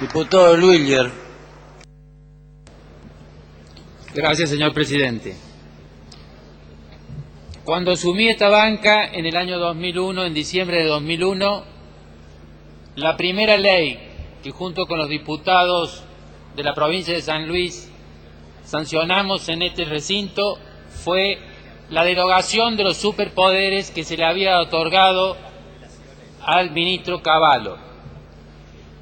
Diputado Luiller. Gracias, señor presidente. Cuando asumí esta banca en el año 2001, en diciembre de 2001, la primera ley que junto con los diputados de la provincia de San Luis sancionamos en este recinto fue la derogación de los superpoderes que se le había otorgado al ministro Cavallo.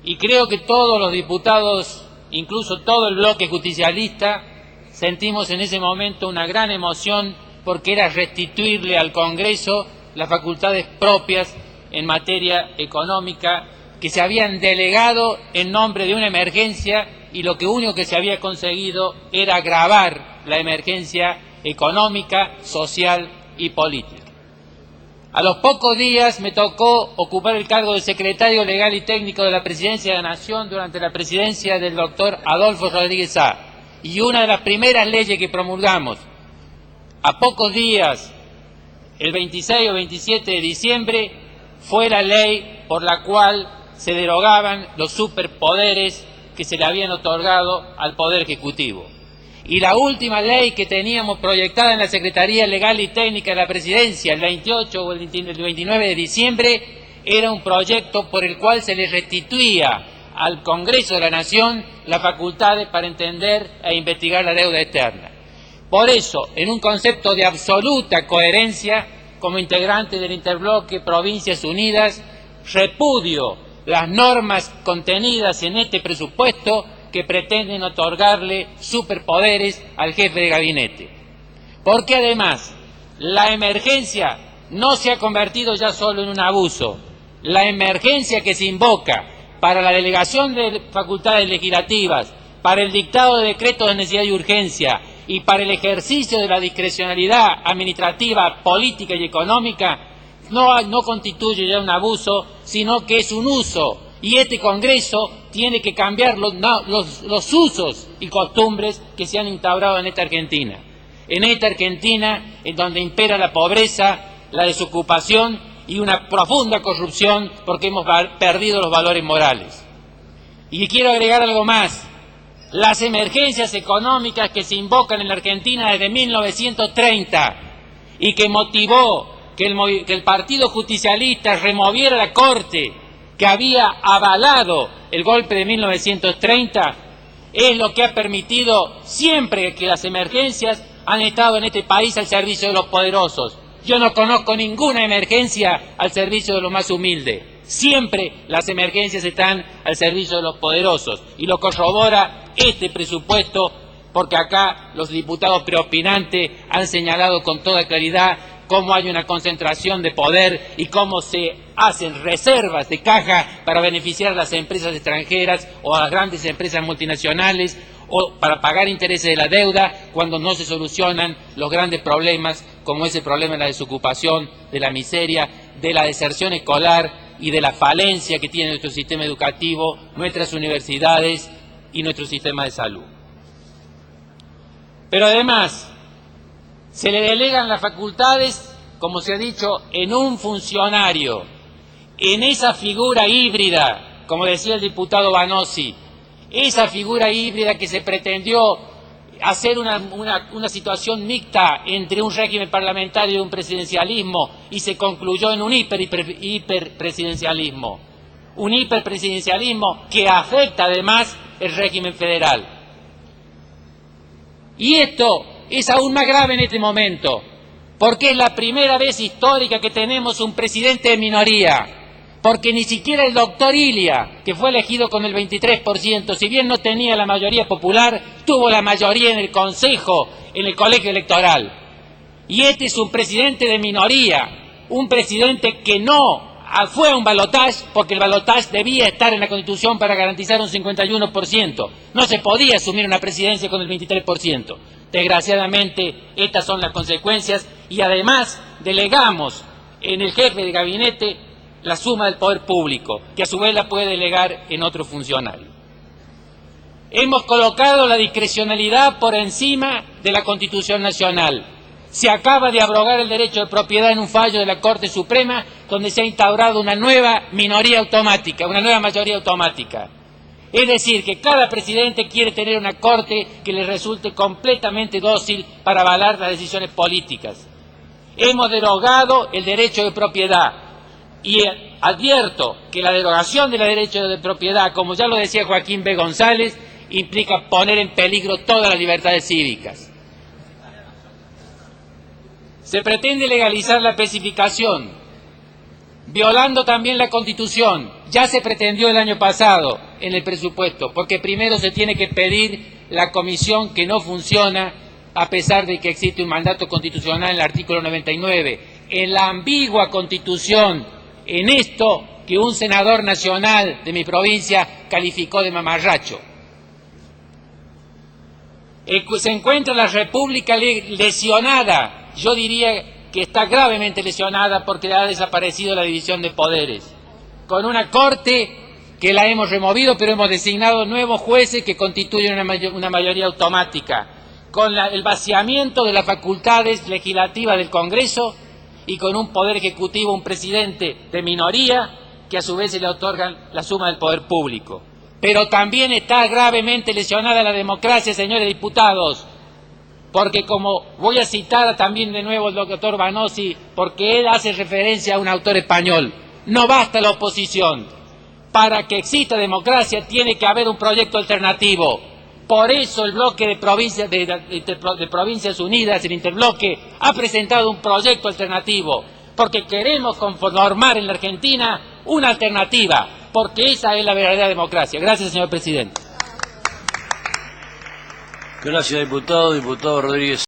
Y creo que todos los diputados, incluso todo el bloque justicialista, sentimos en ese momento una gran emoción porque era restituirle al Congreso las facultades propias en materia económica que se habían delegado en nombre de una emergencia, y lo único que se había conseguido era agravar la emergencia económica, social y política. A los pocos días me tocó ocupar el cargo de secretario legal y técnico de la Presidencia de la Nación durante la presidencia del doctor Adolfo Rodríguez Sá, y una de las primeras leyes que promulgamos, a pocos días, el 26 o 27 de diciembre, fue la ley por la cual se derogaban los superpoderes que se le habían otorgado al Poder Ejecutivo. Y la última ley que teníamos proyectada en la Secretaría Legal y Técnica de la Presidencia, el 28 o el 29 de diciembre, era un proyecto por el cual se le restituía al Congreso de la Nación las facultades para entender e investigar la deuda externa. Por eso, en un concepto de absoluta coherencia, como integrante del interbloque Provincias Unidas, repudio las normas contenidas en este presupuesto que pretenden otorgarle superpoderes al jefe de gabinete. Porque además, la emergencia no se ha convertido ya solo en un abuso. La emergencia que se invoca para la delegación de facultades legislativas, para el dictado de decretos de necesidad y urgencia y para el ejercicio de la discrecionalidad administrativa, política y económica, no constituye ya un abuso, sino que es un uso. Y este Congreso tiene que cambiar los usos y costumbres que se han instaurado en esta Argentina. En esta Argentina, en donde impera la pobreza, la desocupación y una profunda corrupción porque hemos perdido los valores morales. Y quiero agregar algo más. Las emergencias económicas que se invocan en la Argentina desde 1930 y que motivó que el Partido Justicialista removiera la Corte que había avalado el golpe de 1930, es lo que ha permitido siempre que las emergencias han estado en este país al servicio de los poderosos. Yo no conozco ninguna emergencia al servicio de los más humildes. Siempre las emergencias están al servicio de los poderosos, y lo corrobora este presupuesto, porque acá los diputados preopinantes han señalado con toda claridad cómo hay una concentración de poder y cómo se hacen reservas de caja para beneficiar a las empresas extranjeras o a las grandes empresas multinacionales o para pagar intereses de la deuda cuando no se solucionan los grandes problemas como es el problema de la desocupación, de la miseria, de la deserción escolar y de la falencia que tiene nuestro sistema educativo, nuestras universidades y nuestro sistema de salud. Pero además, se le delegan las facultades, como se ha dicho, en un funcionario, en esa figura híbrida, como decía el diputado Banossi, esa figura híbrida que se pretendió hacer una situación mixta entre un régimen parlamentario y un presidencialismo, y se concluyó en un hiperpresidencialismo. Un hiperpresidencialismo que afecta además el régimen federal. Y esto es aún más grave en este momento, porque es la primera vez histórica que tenemos un presidente de minoría, porque ni siquiera el doctor Ilia, que fue elegido con el 23%, si bien no tenía la mayoría popular, tuvo la mayoría en el Consejo, en el colegio electoral. Y este es un presidente de minoría, un presidente que no fue a un balotaje, porque el balotaje debía estar en la Constitución para garantizar un 51%. No se podía asumir una presidencia con el 23%. Desgraciadamente, estas son las consecuencias, y además delegamos en el jefe de gabinete la suma del poder público, que a su vez la puede delegar en otro funcionario. Hemos colocado la discrecionalidad por encima de la Constitución Nacional. Se acaba de abrogar el derecho de propiedad en un fallo de la Corte Suprema, donde se ha instaurado una nueva minoría automática, una nueva mayoría automática. Es decir, que cada presidente quiere tener una corte que le resulte completamente dócil para avalar las decisiones políticas. Hemos derogado el derecho de propiedad y advierto que la derogación del derecho de propiedad, como ya lo decía Joaquín B. González, implica poner en peligro todas las libertades cívicas. Se pretende legalizar la especificación, violando también la Constitución. Ya se pretendió el año pasado en el presupuesto, porque primero se tiene que pedir la comisión, que no funciona, a pesar de que existe un mandato constitucional en el artículo 99. En la ambigua Constitución, en esto que un senador nacional de mi provincia calificó de mamarracho. Se encuentra la República lesionada, yo diría que está gravemente lesionada porque ha desaparecido la división de poderes, con una Corte que la hemos removido, pero hemos designado nuevos jueces que constituyen una mayoría automática, con el vaciamiento de las facultades legislativas del Congreso y con un poder ejecutivo, un presidente de minoría, que a su vez se le otorgan la suma del poder público. Pero también está gravemente lesionada la democracia, señores diputados, porque como voy a citar también de nuevo al doctor Banossi, porque él hace referencia a un autor español, no basta la oposición. Para que exista democracia tiene que haber un proyecto alternativo. Por eso el bloque de Provincias Unidas, el interbloque, ha presentado un proyecto alternativo, porque queremos conformar en la Argentina una alternativa, porque esa es la verdadera democracia. Gracias, señor presidente. Gracias, diputado. Diputado Rodríguez.